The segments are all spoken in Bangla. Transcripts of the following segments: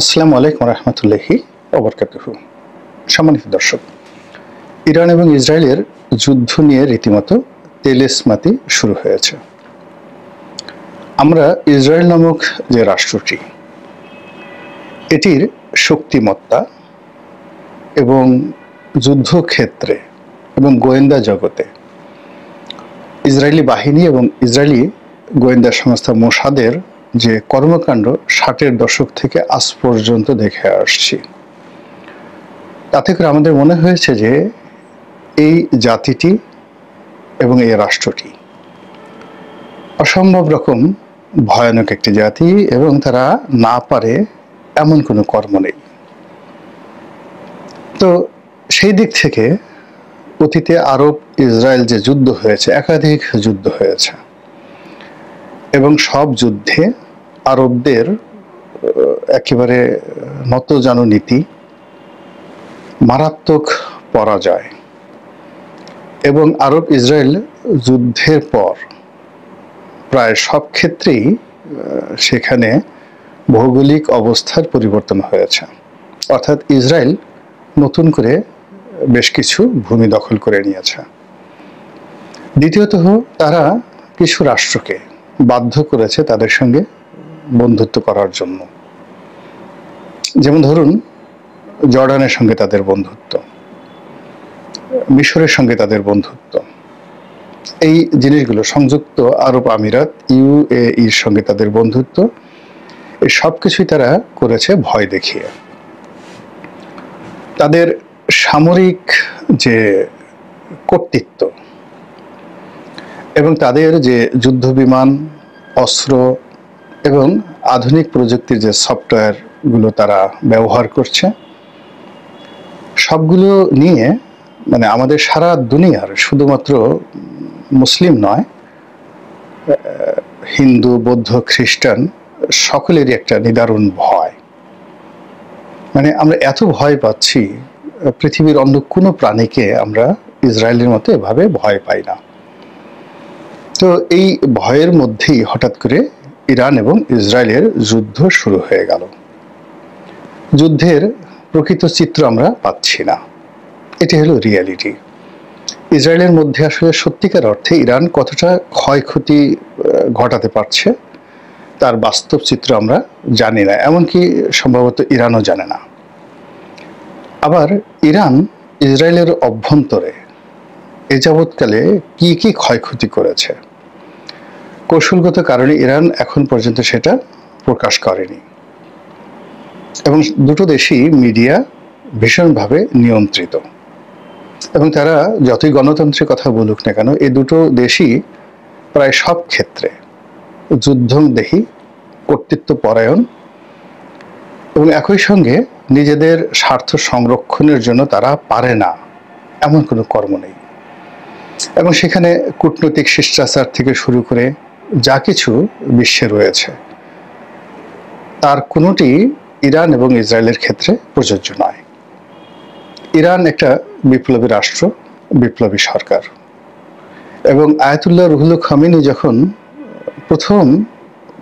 আসসালামু আলাইকুম রহমতুল্লাহি ওবরকাতুহু। সম্মানিত দর্শক, ইরান এবং ইসরায়েলের যুদ্ধ নিয়ে রীতিমতো তেলেস্মাতি শুরু হয়েছে। আমরা ইসরায়েল নামক যে রাষ্ট্রটি, এটির শক্তিমত্তা এবং যুদ্ধক্ষেত্রে এবং গোয়েন্দা জগতে ইসরায়েলি বাহিনী এবং ইসরায়েলি গোয়েন্দা সংস্থা মোসাদের যে কর্মকাণ্ড 60-এর দশক থেকে আজ পর্যন্ত দেখে আসছি, তাতে করে আমাদের মনে হয়েছে যে এই জাতিটি এবং এই রাষ্ট্রটি অসম্ভব রকম ভয়ানক একটি জাতি এবং তারা না পারে এমন কোনো কর্ম নেই। তো সেই দিক থেকে অতীতে আরব ইসরায়েল যে যুদ্ধ হয়েছে, একাধিক যুদ্ধ হয়েছে এবং সব যুদ্ধে আরবদের একেবারে নতজানু নীতি, মারাত্মক পরাজয় এবং আরব ইসরায়েল যুদ্ধের পর প্রায় সব ক্ষেত্রেই সেখানে ভৌগোলিক অবস্থার পরিবর্তন হয়েছে। অর্থাৎ ইসরায়েল নতুন করে বেশ কিছু ভূমি দখল করে নিয়েছে। দ্বিতীয়ত তারা কিছু রাষ্ট্রকে বাধ্য করেছে তাদের সঙ্গে বন্ধুত্ব করার জন্য। যেমন ধরুন, জর্ডানের সঙ্গে তাদের বন্ধুত্ব, মিশরের সঙ্গে তাদের বন্ধুত্ব, এই জিনিসগুলো, সংযুক্ত আরব আমিরাত ইউএইর সঙ্গে তাদের বন্ধুত্ব, এই সব কিছুই তারা করেছে ভয় দেখিয়ে। তাদের সামরিক যে কর্তৃত্ব এবং তাদের যে যুদ্ধ বিমান, অস্ত্র এবং আধুনিক প্রযুক্তির যে সফটওয়্যারগুলো তারা ব্যবহার করছে, সবগুলো নিয়ে আমাদের সারা দুনিয়ার, শুধুমাত্র মুসলিম নয়, হিন্দু, বৌদ্ধ, খ্রিস্টান সকলেরই একটা নিদারুণ ভয়। আমরা এত ভয় পাচ্ছি, পৃথিবীর অন্য কোনো প্রাণীকে আমরা ইসরায়েলের মতো এভাবে ভয় পাই না। তো এই ভয়ের মধ্যেই হঠাৎ করে ইরান এবং ইসরায়েলের যুদ্ধ শুরু হয়ে গেল। যুদ্ধের প্রকৃত চিত্র আমরা পাচ্ছি না, এটি হলো রিয়ালিটি। ইসরায়েলের মধ্যে আসলে সত্যিকার অর্থে ইরান কতটা ক্ষয়ক্ষতি ঘটাতে পারছে তার বাস্তব চিত্র আমরা জানি না, এমনকি সম্ভবত ইরানও জানে না। আবার ইরান ইসরায়েলের অভ্যন্তরে এ যাবৎকালে কি কি ক্ষয়ক্ষতি করেছে, কৌশলগত কারণে ইরান এখন পর্যন্ত সেটা প্রকাশ করেনি এবং দুটো দেশই মিডিয়া ভীষণভাবে নিয়ন্ত্রিত এবং তারা যতই গণতন্ত্রের কথা বলুক না কেন, এই দুটো দেশই প্রায় সব ক্ষেত্রে যুদ্ধংদেহী, কর্তৃত্ব পরায়ণ এবং একই সঙ্গে নিজেদের স্বার্থ সংরক্ষণের জন্য তারা পারে না এমন কোনো কর্ম নেই। এবং সেখানে কূটনৈতিক শিষ্টাচার থেকে শুরু করে যা কিছু বিশ্বে রয়েছে, তার কোনোটি ইরান এবং ইসরায়েলের ক্ষেত্রে প্রযোজ্য নয়। ইরান একটা বিপ্লবী রাষ্ট্র, বিপ্লবী সরকার, এবং আয়াতুল্লাহ রুহুল খামেনি যখন প্রথম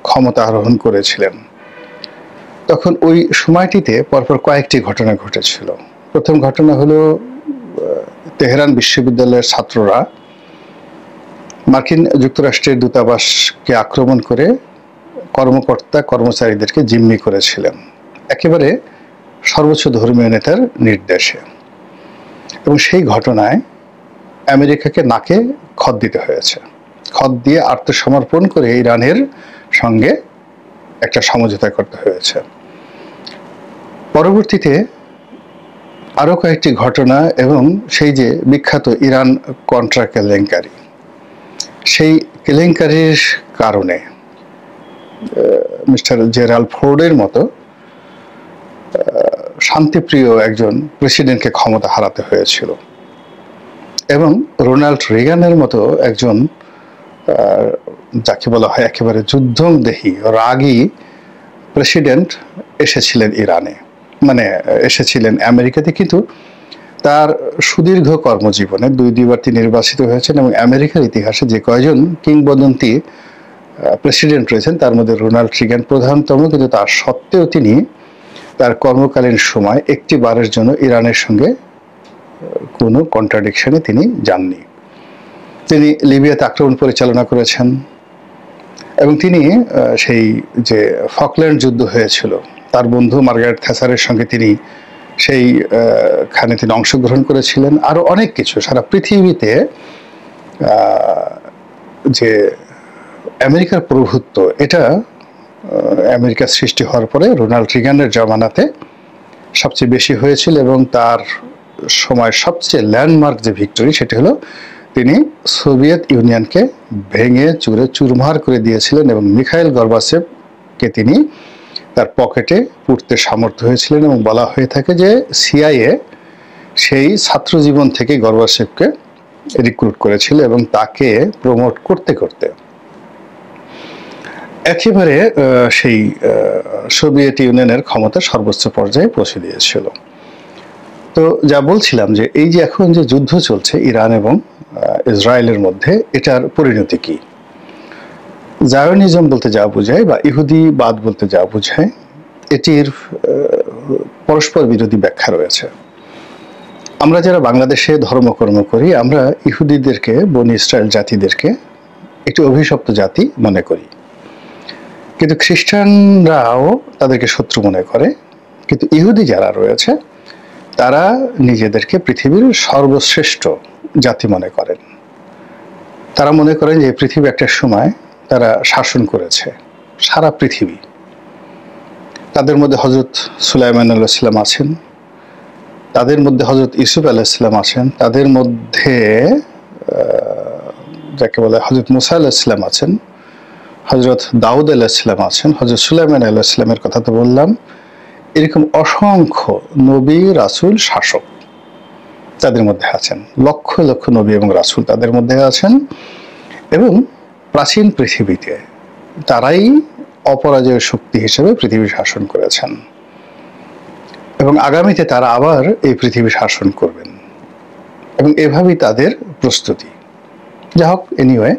ক্ষমতা আরোহণ করেছিলেন, তখন ওই সময়টিতে পরপর কয়েকটি ঘটনা ঘটেছিল। প্রথম ঘটনা হলো, তেহরান বিশ্ববিদ্যালয়ের ছাত্ররা মার্কিন যুক্তরাষ্ট্রের দূতাবাসকে আক্রমণ করে কর্মকর্তা কর্মচারীদেরকে জিম্মি করেছিলেন, একেবারে সর্বোচ্চ ধর্মীয় নেতার নির্দেশে। এবং সেই ঘটনায় আমেরিকাকে নাকে খত দিতে হয়েছে। খত দিয়ে আত্মসমর্পণ করে ইরানের সঙ্গে একটা সমঝোতা করতে হয়েছে। পরবর্তীতে আরও কয়েকটি ঘটনা এবং সেই যে বিখ্যাত ইরান কন্ট্রা কেলেঙ্কারি, সেই কেলেঙ্কারির কারণে মিস্টার জেরাল্ড ফোর্ডের মতো শান্তিপ্রিয় একজন প্রেসিডেন্টকে ক্ষমতা হারাতে হয়েছিল এবং রোনাল্ড রিগানের মতো একজন, যাকে বলা হয় একেবারে যুদ্ধংদেহী, রাগী প্রেসিডেন্ট এসেছিলেন ইরানে, এসেছিলেন আমেরিকাতে। কিন্তু তার সুদীর্ঘ কর্মজীবনে দুইবার তিনি নির্বাচিত হয়েছেন এবং আমেরিকার ইতিহাসে যে কয়জন কিংবদন্তি প্রেসিডেন্ট রয়েছেন তার মধ্যে রোনাল্ড রিগান প্রধানতম, কিন্তু তার সত্ত্বেও তিনি তার কর্মকালীন সময় একটি বারের জন্য ইরানের সঙ্গে কোনো কন্ট্রাডিকশনে তিনি যাননি। তিনি লিবিয়াতে আক্রমণ পরিচালনা করেছেন এবং তিনি সেই যে ফকল্যান্ড যুদ্ধ হয়েছিল তার বন্ধু মার্গারেট থ্যাচারের সঙ্গে তিনি সেইখানে তিনি অংশগ্রহণ করেছিলেন। আরও অনেক কিছু সারা পৃথিবীতে যে আমেরিকার প্রভুত্ব, এটা আমেরিকার সৃষ্টি হওয়ার পরে রোনাল্ড রিগানের জমানাতে সবচেয়ে বেশি হয়েছিল এবং তার সময় সবচেয়ে ল্যান্ডমার্ক যে ভিক্টরি সেটি হলো তিনি সোভিয়েত ইউনিয়নকে ভেঙে চুরে চুরমার করে দিয়েছিলেন এবং মিখাইল গর্বাচেভকে তিনি তার পকেটে পুরতে সামর্থ্য হয়েছিলেন। এবং বলা হয়ে থাকে যে সিআইএ সেই ছাত্র জীবন থেকে গর্বাচেভকে রিক্রুট করেছিল এবং তাকে প্রমোট করতে করতে একেবারে সেই সোভিয়েত ইউনিয়নের ক্ষমতা সর্বোচ্চ পর্যায়ে পৌঁছে দিয়েছিল। তো যা বলছিলাম যে এই যে এখন যে যুদ্ধ চলছে ইরান এবং ইসরায়েলের মধ্যে, এটার পরিণতি কি? জায়োনিজম বলতে যা বোঝায় বা ইহুদিবাদ বলতে যা বোঝায়, এটির পরস্পর বিরোধী ব্যাখ্যা রয়েছে। আমরা যারা বাংলাদেশে ধর্মকর্ম করি, আমরা ইহুদিদেরকে, বনি ইসরায়েল জাতিদেরকে একটি অভিশপ্ত জাতি মনে করি, কিন্তু খ্রিস্টানরাও তাদেরকে শত্রু মনে করে। কিন্তু ইহুদি যারা রয়েছে তারা নিজেদেরকে পৃথিবীর সর্বশ্রেষ্ঠ জাতি মনে করেন। তারা মনে করেন যে পৃথিবী একটা সময় তারা শাসন করেছে সারা পৃথিবী। তাদের মধ্যে হযরত সুলাইমান আলাইহিস সালাম আছেন, তাদের মধ্যে হযরত ইউসুফ আলাইহিস সালাম আছেন, তাদের মধ্যে যাকে বলে হযরত মুসা আলাইহিস সালাম আছেন, হযরত দাউদ আলাইহিস সালাম আছেন, হযরত সুলাইমান আলাইহিস সালামের কথা তো বললাম। এরকম অসংখ্য নবী, রাসূল, শাসক তাদের মধ্যে আছেন। লক্ষ লক্ষ নবী এবং রাসূল তাদের মধ্যে আছেন এবং প্রাচীন পৃথিবীতে তারাই অপরাজয় শক্তি হিসেবে পৃথিবী শাসন করেছেন এবং আগামীতে তারা আবার এই পৃথিবী শাসন করবেন এবং এভাবেই তাদের প্রস্তুতি। যা হোক, এনিওয়ে,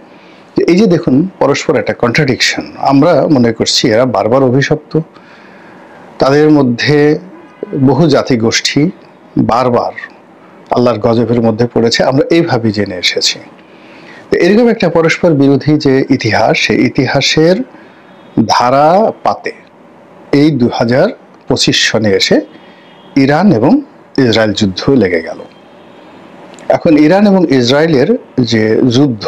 এই যে দেখুন পরস্পর একটা কন্ট্রাডিকশন। আমরা মনে করছি এরা বারবার অভিশপ্ত, তাদের মধ্যে বহু জাতি গোষ্ঠী বারবার আল্লাহর গজবের মধ্যে পড়েছে, আমরা এইভাবে জেনে এসেছি। এরকম একটা পরস্পর বিরোধী যে ইতিহাস, সেই ইতিহাসের ধারা পাতে এই 2025 সনে এসে ইরান এবং ইসরায়েল যুদ্ধ লেগে গেল। এখন ইরান এবং ইসরায়েলের যে যুদ্ধ,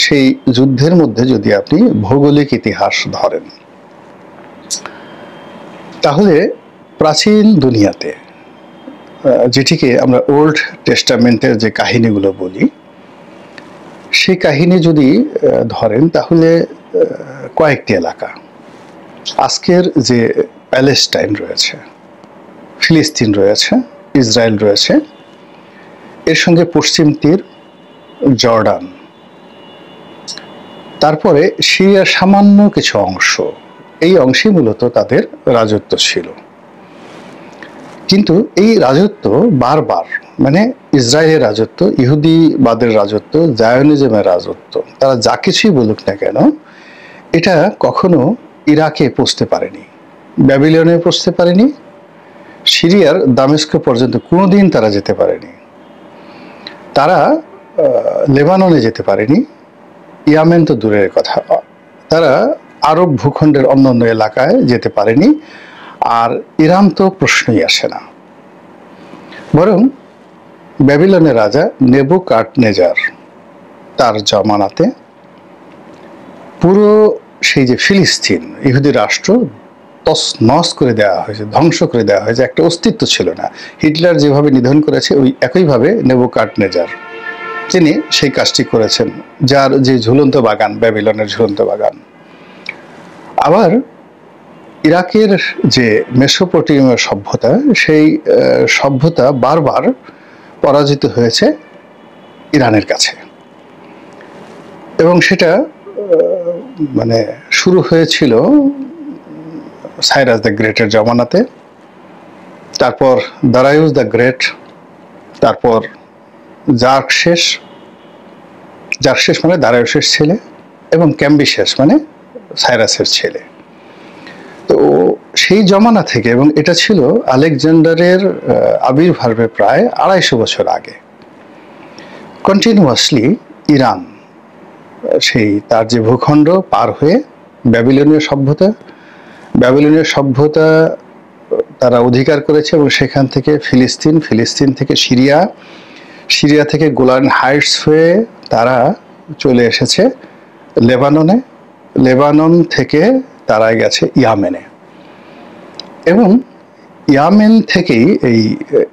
সেই যুদ্ধের মধ্যে যদি আপনি ভৌগোলিক ইতিহাস ধরেন, তাহলে প্রাচীন দুনিয়াতে যেটিকে আমরা ওল্ড টেস্টামেন্টের যে কাহিনীগুলো বলি, সেই কাহিনী যদি ধরেন তাহলে কয়েকটি এলাকা, আজকের যে প্যালেস্টাইন রয়েছে, ফিলিস্তিন রয়েছে, ইসরায়েল রয়েছে, এর সঙ্গে পশ্চিম তীর, জর্ডান, তারপরে সিরিয়ার সামান্য কিছু অংশ, এই অংশে মূলত তাদের রাজত্ব ছিল। কিন্তু এই রাজত্ব বারবার, মানে ইসরায়েলের রাজত্ব, ইহুদিবাদের রাজত্ব, জায়োনিজমের রাজত্ব, তারা যা কিছুই বলুক না কেন, এটা কখনো ইরাকে পৌঁছতে পারেনি, ব্যাবিলনে পৌঁছতে পারেনি, সিরিয়ার দামেস্ক পর্যন্ত কোনোদিন তারা যেতে পারেনি, তারা লেবাননে যেতে পারেনি, ইয়ামেন তো দূরের কথা, তারা আরব ভূখণ্ডের অন্যান্য এলাকায় যেতে পারেনি, আর ইরান তো প্রশ্নই আসে না। বরং ব্যাবিলনের রাজা নেবুকাডনেজার, তার জমানাতে পুরো সেই যে ফিলিস্তিন ইহুদি রাষ্ট্র তছনছ করে দেওয়া হয়েছে, ধ্বংস করে দেওয়া হয়েছে, একটা অস্তিত্ব ছিল না। হিটলার যেভাবে নিধন করেছে, ওই একইভাবে নেবুকাডনেজার তিনি সেই কাজটি করেছেন, যার যে ঝুলন্ত বাগান, ব্যাবিলনের ঝুলন্ত বাগান। আবার ইরাকের যে মেসোপটেমিয় সভ্যতা, সেই সভ্যতা বারবার পরাজিত হয়েছে ইরানের কাছে এবং সেটা মানে শুরু হয়েছিল সাইরাস দ্য গ্রেটের জমানাতে, তারপর দারায়ুস দ্য গ্রেট, তারপর জার্কশেস মানে দারায়ুসের ছেলে, এবং ক্যাম্বিশেস মানে সাইরাসের ছেলে। তো সেই জমানা থেকে, এবং এটা ছিল আলেকজান্ডারের আবির্ভাবের প্রায় 250 বছর আগে, কন্টিনিউয়াসলি ইরান সেই তার যে ভূখণ্ড পার হয়ে ব্যাবিলনীয় সভ্যতা তারা অধিকার করেছে, এবং সেখান থেকে ফিলিস্তিন থেকে সিরিয়া থেকে গোলান হাইটস হয়ে তারা চলে এসেছে লেবানন থেকে তারা গেছে ইয়ামেনে, এবং ইয়ামেন থেকেই এই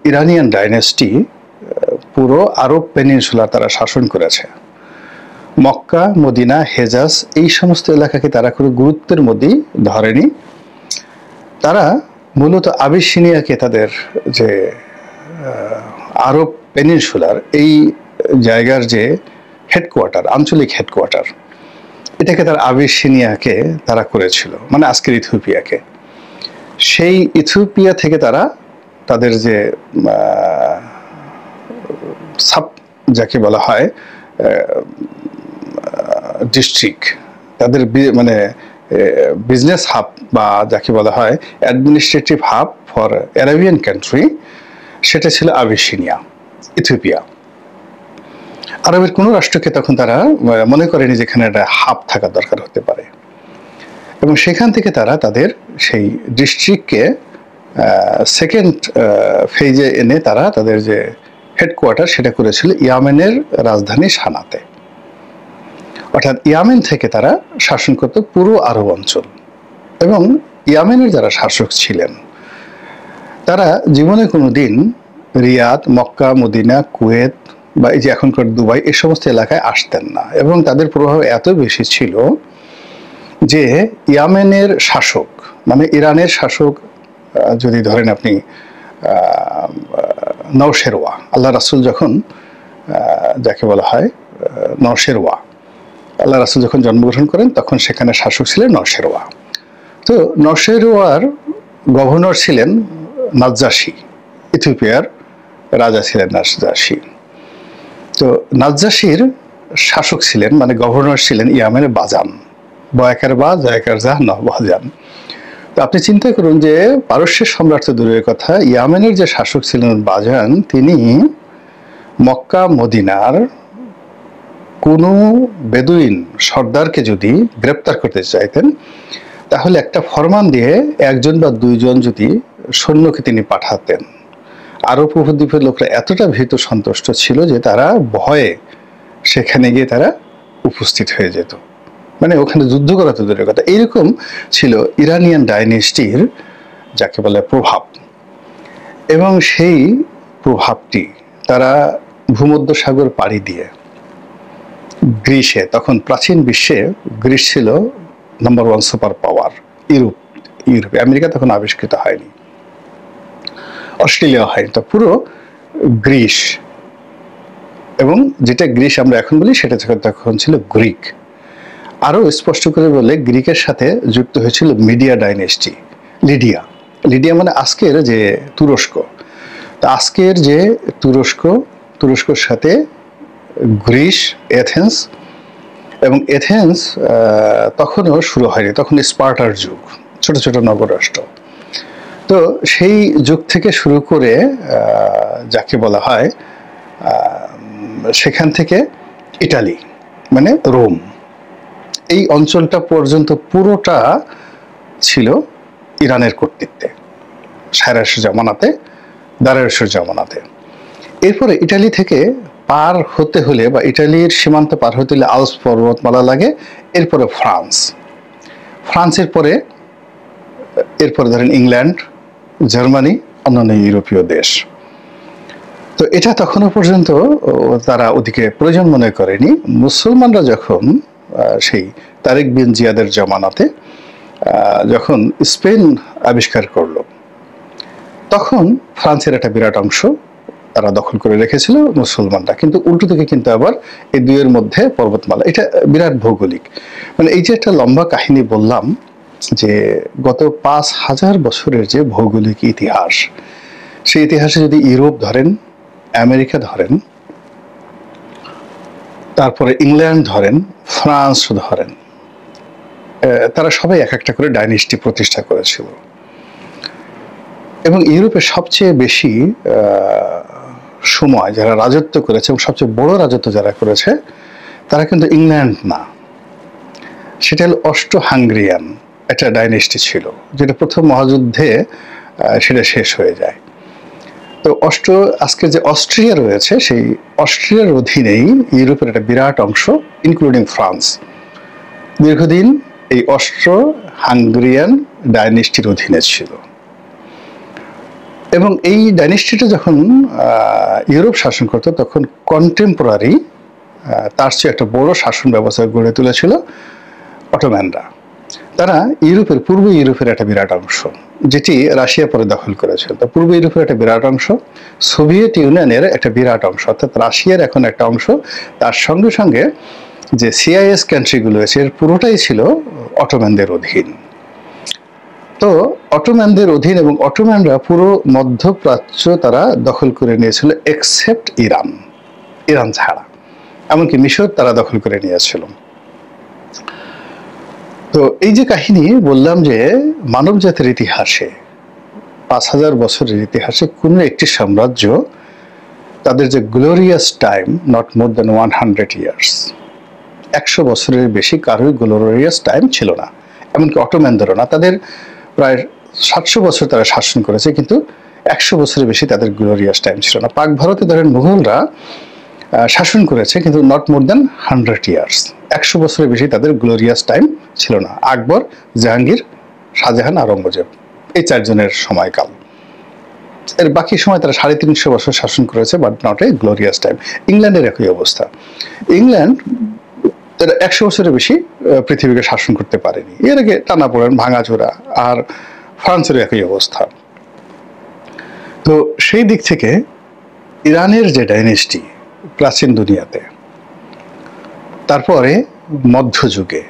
ইরানিয়ান ডাইনেস্টি পুরো আরব পেনিনসুলা তারা শাসন করেছে। মক্কা, মদিনা, হেজাজ এই সমস্ত এলাকাকে তারা কোনো গুরুত্বের মধ্যেই ধরেনি। তারা মূলত আবিসিনিয়াকে তাদের যে আরব পেনিনসুলার এই জায়গার যে আঞ্চলিক হেডকোয়ার্টার, এটাকে তারা আবিসিনিয়াকে তারা করেছিল, মানে আজকের ইথিওপিয়াকে। সেই ইথিওপিয়া থেকে তারা তাদের যে যাকে বলা হয় ডিস্ট্রিক্ট, তাদের মানে বিজনেস হাব বা যাকে বলা হয় administrative hub for Arabian country, সেটা ছিল আবিসিনিয়া, ইথিওপিয়া। আরবের কোনো রাষ্ট্রকে তখন তারা মনে করেনি যেখানে একটা হাব থাকা দরকার হতে পারে, এবং সেখান থেকে তারা তাদের সেই ডিস্ট্রিক্টকে সেকেন্ড ফেজে এনে তারা তাদের যে হেডকোয়ার্টার সেটা করেছিল ইয়ামেনের রাজধানী সানাতে। অর্থাৎ ইয়ামেন থেকে তারা শাসন করত পুরো আরব অঞ্চল, এবং ইয়ামেনের যারা শাসক ছিলেন তারা জীবনে কোনো দিন রিয়াদ, মক্কা, মদিনা, কুয়েত বা এই যে এখনকার দুবাই এই সমস্ত এলাকায় আসতেন না, এবং তাদের প্রভাব এত বেশি ছিল যে ইয়ামেনের শাসক, মানে ইরানের শাসক, যদি ধরেন আপনি নওশেরওয়া, আল্লাহ রাসূল যখন যাকে বলা হয় নওশেরওয়া, আল্লাহ রাসূল যখন জন্মগ্রহণ করেন তখন সেখানে শাসক ছিলেন নওশেরওয়া। তো নওশেরওয়ার গভর্নর ছিলেন নাজ্জাশী, ইথিওপিয়ার রাজা ছিলেন নাজ্জাশী। তো নাজ্জাশীর শাসক ছিলেন, মানে গভর্নর ছিলেন ইয়ামেনের বাজান, বয়াকার বা জয়াকার যা বাজান। তো আপনি চিন্তা করুন যে পারস্যের সম্রাট তো দূরের কথা, ইয়ামেনের যে শাসক ছিলেন বাজান, তিনি মক্কা মদিনার কোনো বেদুইন সর্দারকে যদি গ্রেপ্তার করতে চাইতেন, তাহলে একটা ফরমান দিয়ে একজন বা দুইজন যদি সৈন্যকে তিনি পাঠাতেন। আরব উপদ্বীপের লোকরা এতটা ভীত সন্তুষ্ট ছিল যে তারা ভয়ে সেখানে গিয়ে তারা উপস্থিত হয়ে যেত, মানে ওখানে যুদ্ধ করা তো দূরের কথা। এইরকম ছিল ইরানিয়ান ডাইনেস্টির যাকে বলে প্রভাব, এবং সেই প্রভাবটি তারা ভূমধ্য সাগর পাড়ি দিয়ে গ্রিসে, তখন প্রাচীন বিশ্বে গ্রিস ছিল নাম্বার 1 সুপার পাওয়ার। ইউরোপে, আমেরিকা তখন আবিষ্কৃত হয়নি, অস্ট্রেলিয়া হয়নি, তো পুরো গ্রিস, এবং যেটা গ্রিস আমরা এখন বলি সেটা তখন ছিল গ্রিক। আরো স্পষ্ট করে বলে গ্রিকের সাথে যুক্ত হয়েছিল মিডিয়া ডাইনেস্টি, লিডিয়া মানে আজকের যে তুরস্ক। তা আজকের যে তুরস্কর সাথে গ্রিস, এথেন্স, এবং এথেন্স তখনও শুরু হয়নি, তখন স্পার্টার যুগ, ছোট ছোট নগররাষ্ট্র। তো সেই যুগ থেকে শুরু করে যাকে বলা হয় সেখান থেকে ইটালি, মানে রোম, এই অঞ্চলটা পর্যন্ত পুরোটা ছিল ইরানের কর্তৃত্বে দারায়ুসের জামানাতে। এরপরে ইটালি থেকে পার হতে হলে বা ইটালির সীমান্ত পার হতে হলে আলপস পর্বতমালা লাগে, এরপরে ফ্রান্সের পরে এরপরে ধরেন ইংল্যান্ড, জার্মানি, অন্যান্য ইউরোপীয় দেশ। তো এটা তখনও পর্যন্ত তারা ওদিকে প্রয়োজন মনে করেনি। মুসলমানরা যখন সেই তারেক বিন জিয়াদের জামানাতে যখন স্পেন আবিষ্কার করলো, তখন ফ্রান্সের একটা বিরাট অংশ তারা দখল করে রেখেছিল মুসলমানরা, কিন্তু উল্টো দিকে কিন্তু আবার এই দুইয়ের মধ্যে পর্বতমালা। এটা বিরাট ভৌগোলিক, মানে এই যে একটা লম্বা কাহিনী বললাম যে গত 5000 বছরের যে ভৌগোলিক ইতিহাস, সেই ইতিহাসে যদি ইউরোপ ধরেন, আমেরিকা ধরেন, তারপরে ইংল্যান্ড ধরেন, ফ্রান্স ধরেন, তারা সবাই এক একটা করে ডাইনেস্টি প্রতিষ্ঠা করেছিল। এবং ইউরোপের সবচেয়ে বেশি সময় যারা রাজত্ব করেছে এবং সবচেয়ে বড় রাজত্ব যারা করেছে তারা কিন্তু ইংল্যান্ড না, সেটা হলো অস্ট্রো হাঙ্গেরিয়ান একটা ডাইনেস্টি ছিল, যেটা প্রথম মহাযুদ্ধে সেটা শেষ হয়ে যায়। তো আজকে যে অস্ট্রিয়া রয়েছে, সেই অস্ট্রিয়ার অধীনেই ইউরোপের একটা বিরাট অংশ ইনক্লুডিং ফ্রান্স দীর্ঘদিন এই অস্ট্রো হাঙ্গেরিয়ান ডাইনেস্টির অধীনে ছিল। এবং এই ডাইনেস্টিটা যখন ইউরোপ শাসন করত তখন কন্টেম্পোরারি তার চেয়ে একটা বড় শাসন ব্যবস্থা গড়ে তুলেছিল অটোম্যানরা। তারা পূর্ব ইউরোপের একটা বিরাট অংশ, যেটি রাশিয়া পরে দখল করেছিল, তো পূর্ব ইউরোপের একটা বিরাট অংশ, সোভিয়েত ইউনিয়নের একটা বিরাট অংশ, অর্থাৎ রাশিয়ার এখন একটা অংশ, তার সঙ্গে সঙ্গে যে সিআইএস কান্ট্রিগুলো আছে এর পুরোটাই ছিল অটোম্যানদের অধীন। তো অটোম্যানদের অধীন এবং অটোম্যানরা পুরো মধ্যপ্রাচ্য তারা দখল করে নিয়েছিল এক্সেপ্ট ইরান ছাড়া, এমনকি মিশর তারা দখল করে নিয়েছিল। তো এই যে কাহিনী বললাম যে মানব জাতির ইতিহাসে 5000 বছরের ইতিহাসে কোনো একটি সাম্রাজ্য তাদের যে glorious time, not more than 100 years, 100 বছরের বেশি কারোর গ্লোরিয়াস টাইম ছিল না, এমনকি অটোম্যানদেরও না। তাদের প্রায় 700 বছর তারা শাসন করেছে, কিন্তু 100 বছরের বেশি তাদের গ্লোরিয়াস টাইম ছিল না। পাক ভারতে ধরেন মুঘলরা শাসন করেছে, কিন্তু নট মোর দ্যান 100 ইয়ার্স, 100 বছরের বেশি তাদের গ্লোরিয়াস টাইম ছিল না। আকবর, জাহাঙ্গীর, শাহজাহান, আওরঙ্গজেব, এই 4 জনের সময়কাল। এর বাকি সময় তারা 350 বছর শাসন করেছে, but not a glorious time. ইংল্যান্ডের একই অবস্থা। ইংল্যান্ড তারা 100 বছরের বেশি পৃথিবীকে শাসন করতে পারেনি, এর আগে টানাপোড়েন, ভাঙাচোরা। আর ফ্রান্সের একই অবস্থা। তো সেই দিক থেকে ইরানের যে ডাইনেস্টি প্রাচীন দুনিয়াতে, তারপরে মধ্যযুগে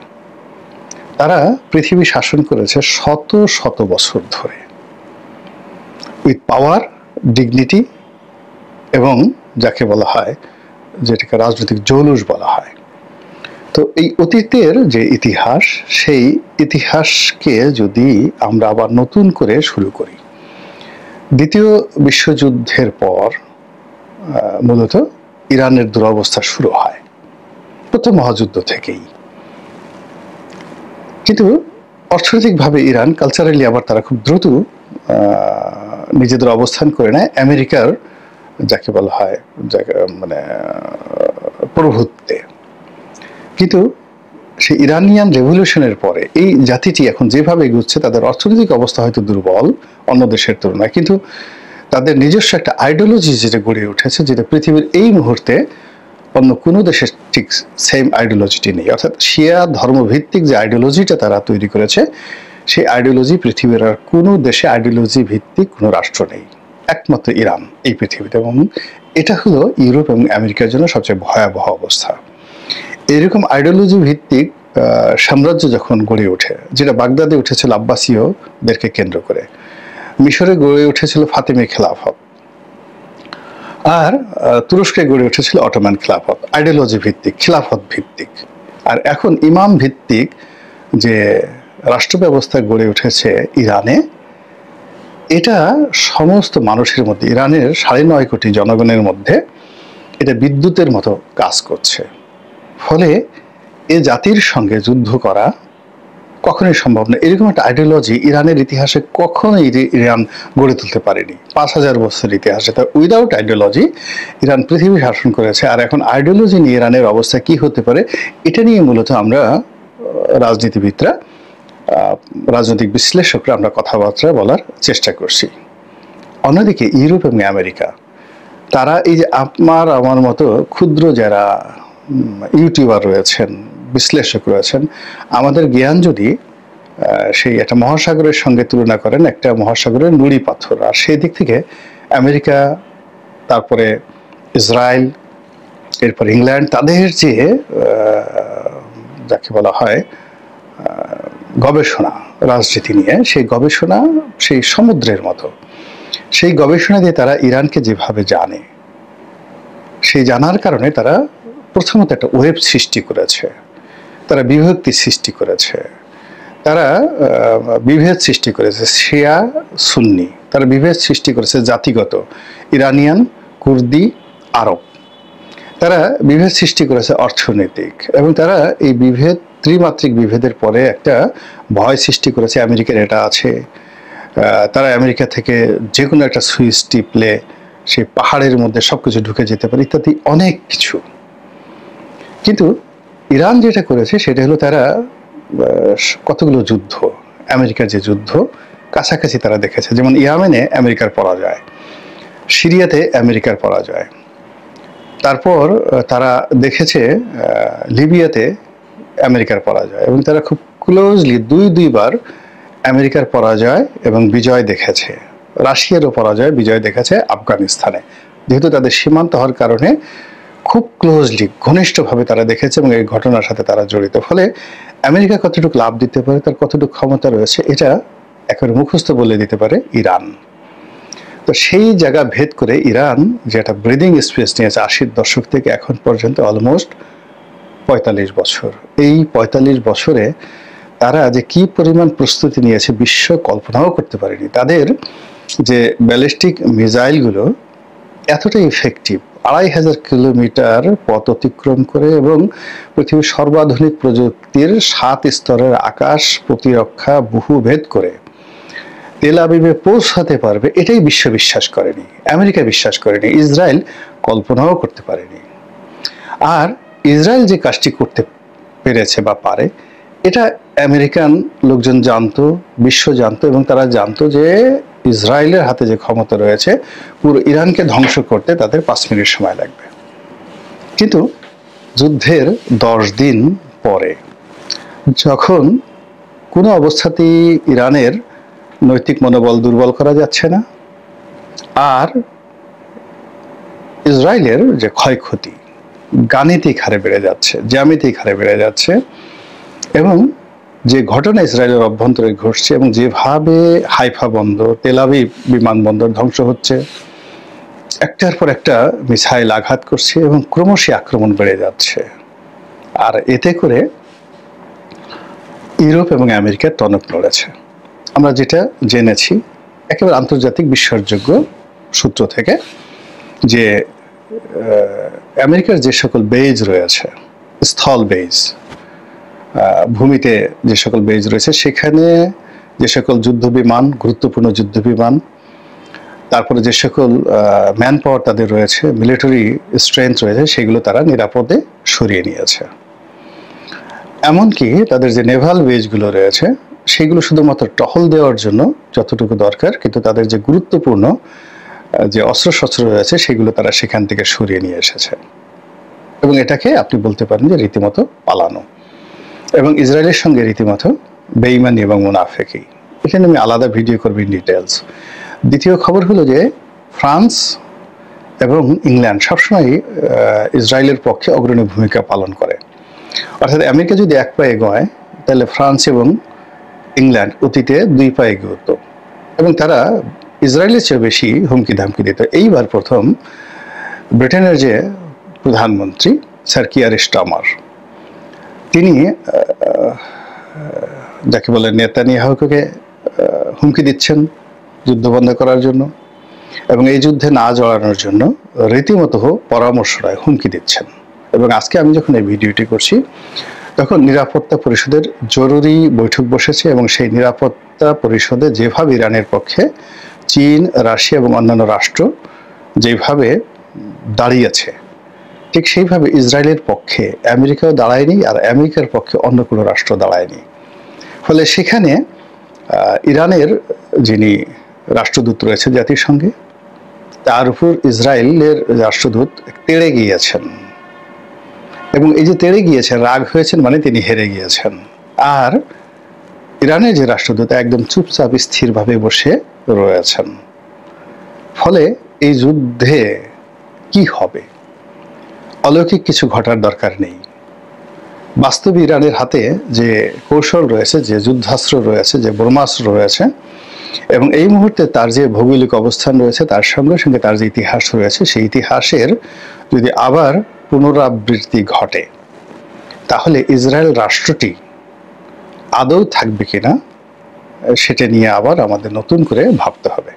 তারা পৃথিবী শাসন করেছে শত শত বছর ধরে, উইথ পাওয়ার, ডিগনিটি এবং যাকে বলা হয়, যেটাকে রাজনৈতিক জৌলুস বলা হয়। তো এই অতীতের যে ইতিহাস, সেই ইতিহাসকে যদি আমরা আবার নতুন করে শুরু করি, দ্বিতীয় বিশ্বযুদ্ধের পর মূলত ইরানের দুরবস্থা শুরু হয় প্রথম মহাযুদ্ধ থেকেই। কিন্তু অর্থনৈতিকভাবে ইরান কালচারালি আবার তারা খুব দ্রুত নিজেদের অবস্থান করে নেয় আমেরিকার যাকে বলা হয় মানে প্রভুত্বে। কিন্তু সেই ইরানিয়ান রেভলিউশনের পরে এই জাতিটি এখন যেভাবে এগুচ্ছে, তাদের অর্থনৈতিক অবস্থা হয়তো দুর্বল অন্য দেশের তুলনায়, কিন্তু তাদের নিজস্ব একটা আইডিওলজি যেটা গড়ে উঠেছে, যেটা পৃথিবীর এই মুহূর্তে অন্য কোনো দেশের ঠিক সেম আইডিওলজিটি নেই। অর্থাৎ শিয়া ধর্মভিত্তিক যে আইডিওলজিটা তারা তৈরি করেছে, সেই আইডিওলজি পৃথিবীর আর কোনো দেশে আইডিওলজি ভিত্তিক কোনো রাষ্ট্র নেই, একমাত্র ইরান এই পৃথিবীতে। এবং এটা হলো ইউরোপ এবং আমেরিকার জন্য সবচেয়ে ভয়াবহ অবস্থা। এরকম আইডিওলজি ভিত্তিক সাম্রাজ্য যখন গড়ে ওঠে, যেটা বাগদাদে উঠেছিল আব্বাসীয়দেরকে কেন্দ্র করে, মিশরে গড়ে উঠেছিল ফাতেমি খেলাফত, আর তুরস্কে গড়ে উঠেছিল অটোমান খেলাফত, আইডিওলজি ভিত্তিক, খিলাফত ভিত্তিক। আর এখন ইমাম ভিত্তিক যে রাষ্ট্র ব্যবস্থা গড়ে উঠেছে ইরানে, এটা সমস্ত মানুষের মধ্যে, ইরানের 9.5 কোটি জনগণের মধ্যে এটা বিদ্যুতের মতো কাজ করছে। ফলে এ জাতির সঙ্গে যুদ্ধ করা কখনোই সম্ভব না। এরকম একটা আইডিওলজি ইরানের ইতিহাসে কখনোই ইরান গড়ে তুলতে পারেনি 5000 বছরের ইতিহাসে। তা উইদাউট আইডিওলজি ইরান পৃথিবী শাসন করেছে। আর এখন আইডিওলজি নিয়ে ইরানের অবস্থা কি হতে পারে, এটা নিয়ে মূলত আমরা রাজনীতিবিদরা, রাজনৈতিক বিশ্লেষকরা আমরা কথাবার্তা বলার চেষ্টা করছি। অন্যদিকে ইউরোপ এবং আমেরিকা, তারা এই যে আমার মতো ক্ষুদ্র যারা ইউটিউবার রয়েছেন, বিশ্লেষক রয়েছেন, আমাদের জ্ঞান যদি সেই একটা মহাসাগরের সঙ্গে তুলনা করেন, একটা মহাসাগরের নুড়ি পাথর, আর সেই দিক থেকে আমেরিকা, তারপরে ইসরায়েল, এরপর ইংল্যান্ড, তাদের যে যাকে বলা হয় গবেষণা রাজনীতি নিয়ে, সেই গবেষণা সেই সমুদ্রের মতো। সেই গবেষণা দিয়ে তারা ইরানকে যেভাবে জানে, সেই জানার কারণে তারা প্রথমত একটা ওয়েব সৃষ্টি করেছে, তারা বিভক্তি সৃষ্টি করেছে, তারা বিভেদ সৃষ্টি করেছে, শিয়া সুন্নি, তারা বিভেদ সৃষ্টি করেছে জাতিগত, ইরানিয়ান, কুর্দি, আরব। তারা বিভেদ সৃষ্টি করেছে অর্থনৈতিক, এবং তারা এই বিভেদ, ত্রিমাত্রিক বিভেদের পরে একটা ভয় সৃষ্টি করেছে আমেরিকার এটা আছে, তারা আমেরিকা থেকে যে কোনো একটা সুইচ টিপলে সেই পাহাড়ের মধ্যে সবকিছু ঢুকে যেতে পারে, ইত্যাদি অনেক কিছু। কিন্তু ইরান যেটা করেছে সেটা হলো তারা কতগুলো যুদ্ধ, আমেরিকার যে যুদ্ধ কাছাকাছি তারা দেখেছে, যেমন ইয়েমেনে আমেরিকার পরাজয়, সিরিয়াতে আমেরিকার পরাজয়, তারপর তারা দেখেছে লিবিয়াতে আমেরিকার পরাজয়, এবং তারা খুব ক্লোজলি দুইবার আমেরিকার পরাজয় এবং বিজয় দেখেছে। রাশিয়ারও পরাজয় বিজয় দেখেছে আফগানিস্তানে, যেহেতু তাদের সীমান্ত হওয়ার কারণে খুব ক্লোজলি, ঘনিষ্ঠভাবে তারা দেখেছে এবং এই ঘটনার সাথে তারা জড়িত। ফলে আমেরিকা কতটুকু লাভ দিতে পারে, তার কতটুকু ক্ষমতা রয়েছে, এটা একেবারে মুখস্থ বলে দিতে পারে ইরান। তো সেই জায়গা ভেদ করে ইরান যে একটা ব্রিদিং স্পেস নিয়েছে 80-র দশক থেকে এখন পর্যন্ত অলমোস্ট 45 বছর। এই 45 বছরে তারা যে কি পরিমাণ প্রস্তুতি নিয়েছে বিশ্ব কল্পনাও করতে পারেনি। তাদের যে ব্যালিস্টিক মিসাইলগুলো এতটা ইফেক্টিভ, 2500 কিলোমিটার পথ অতিক্রম করে এবং পৃথিবীর সর্বাধুনিক প্রযুক্তির 7 স্তরের আকাশ প্রতিরক্ষা বহুভেদ করে তেল আবিবে পৌঁছাতে পারবে, এটাই বিশ্ব বিশ্বাস করেনি, আমেরিকা বিশ্বাস করেনি, ইসরায়েল কল্পনাও করতে পারেনি। আর ইসরায়েল যে কাজটি করতে পেরেছে বা পারে, এটা আমেরিকান লোকজন জানতো, বিশ্ব জানতো, এবং তারা জানতো যে ইসরায়েলের হাতে যে ক্ষমতা রয়েছে পুরো ইরানকে ধ্বংস করতে তাদের 5 মিনিট সময় লাগবে। কিন্তু যুদ্ধের 10 দিন পরে, যখন কোনো অবস্থাতেই ইরানের নৈতিক মনোবল দুর্বল করা যাচ্ছে না, আর ইসরায়েলের যে ক্ষয়ক্ষতি গাণিতিক হারে বেড়ে যাচ্ছে, জ্যামিতিক হারে বেড়ে যাচ্ছে, এবং যে ঘটনা ইসরায়েলের অভ্যন্তরে ঘটছে এবং যেভাবে হাইফা বন্দর, তেল আবিব বিমানবন্দর ধ্বংস হচ্ছে, একটার পর একটা মিসাইল আঘাত করছে এবং ক্রমশই আক্রমণ বেড়ে যাচ্ছে, আর এতে করে ইউরোপ এবং আমেরিকার টনক নড়েছে। আমরা যেটা জেনেছি একেবারে আন্তর্জাতিক বিশ্বাসযোগ্য সূত্র থেকে, যে আমেরিকার যে সকল বেজ রয়েছে, স্থল বেজ, ভূমিতে যে সকল বেজ রয়েছে, সেখানে যে সকল যুদ্ধ বিমান, গুরুত্বপূর্ণ যুদ্ধ বিমান, তারপরে যে সকল ম্যান পাওয়ার তাদের রয়েছে, মিলিটারি স্ট্রেংথ রয়েছে, সেগুলো তারা নিরাপদে সরিয়ে নিয়েছে। এমনকি তাদের যে নেভাল বেজগুলো রয়েছে সেগুলো শুধুমাত্র টহল দেওয়ার জন্য যতটুকু দরকার, কিন্তু তাদের যে গুরুত্বপূর্ণ যে অস্ত্রশস্ত্র রয়েছে সেগুলো তারা সেখান থেকে সরিয়ে নিয়ে এসেছে, এবং এটাকে আপনি বলতে পারেন যে রীতিমতো পালানো, এবং ইসরায়েলের সঙ্গে রীতিমতো বেইমানি এবং মুনাফেকি। এখানে আমি আলাদা ভিডিও করব ইন ডিটেলস। দ্বিতীয় খবর হলো যে ফ্রান্স এবং ইংল্যান্ড সবসময় ইসরায়েলের পক্ষে অগ্রণী ভূমিকা পালন করে। অর্থাৎ আমেরিকা যদি 1 পা এগোয়, তাহলে ফ্রান্স এবং ইংল্যান্ড অতীতে 2 পা এগোতো, এবং তারা ইসরায়েলের চেয়ে বেশি হুমকি ধামকি দিত। এইবার প্রথম ব্রিটেনের যে প্রধানমন্ত্রী স্যার কিয়ার স্টারমার, তিনি যাকে বলে নেতানিয়াহুকে হুমকি দিচ্ছেন যুদ্ধ বন্ধ করার জন্য, এবং এই যুদ্ধে না জড়ানোর জন্য রীতিমতো পরামর্শ দেয়, হুমকি দিচ্ছেন। এবং আজকে আমি যখন এই ভিডিওটি করছি তখন নিরাপত্তা পরিষদের জরুরি বৈঠক বসেছে, এবং সেই নিরাপত্তা পরিষদে যেভাবে ইরানের পক্ষে চীন, রাশিয়া এবং অন্যান্য রাষ্ট্র যেভাবে দাঁড়িয়েছে, ঠিক সেইভাবে ইসরায়েলের পক্ষে আমেরিকাও দাঁড়ায়নি, আর আমেরিকার পক্ষে অন্য কোনো রাষ্ট্র দাঁড়ায়নি। ফলে সেখানে ইরানের যিনি রাষ্ট্রদূত রয়েছে জাতিসংঘে, তার উপর ইসরায়েলের রাষ্ট্রদূত তেড়ে গিয়েছেন, এবং এই যে তেড়ে গিয়েছেন, রাগ হয়েছেন, মানে তিনি হেরে গিয়েছেন। আর ইরানের যে রাষ্ট্রদূত একদম চুপচাপ স্থিরভাবে বসে রয়েছেন। ফলে এই যুদ্ধে কি হবে, অলৌকিক কিছু ঘটার দরকার নেই। বাস্তবে ইরানের হাতে যে কৌশল রয়েছে, যে যুদ্ধাস্ত্র রয়েছে, যে ব্রহ্মাস্ত্র রয়েছে, এবং এই মুহূর্তে তার যে ভৌগোলিক অবস্থান রয়েছে, তার সঙ্গে সঙ্গে তার যে ইতিহাস রয়েছে, সেই ইতিহাসের যদি আবার পুনরাবৃত্তি ঘটে, তাহলে ইসরায়েল রাষ্ট্রটি আদৌ থাকবে কিনা সেটা নিয়ে আবার আমাদের নতুন করে ভাবতে হবে।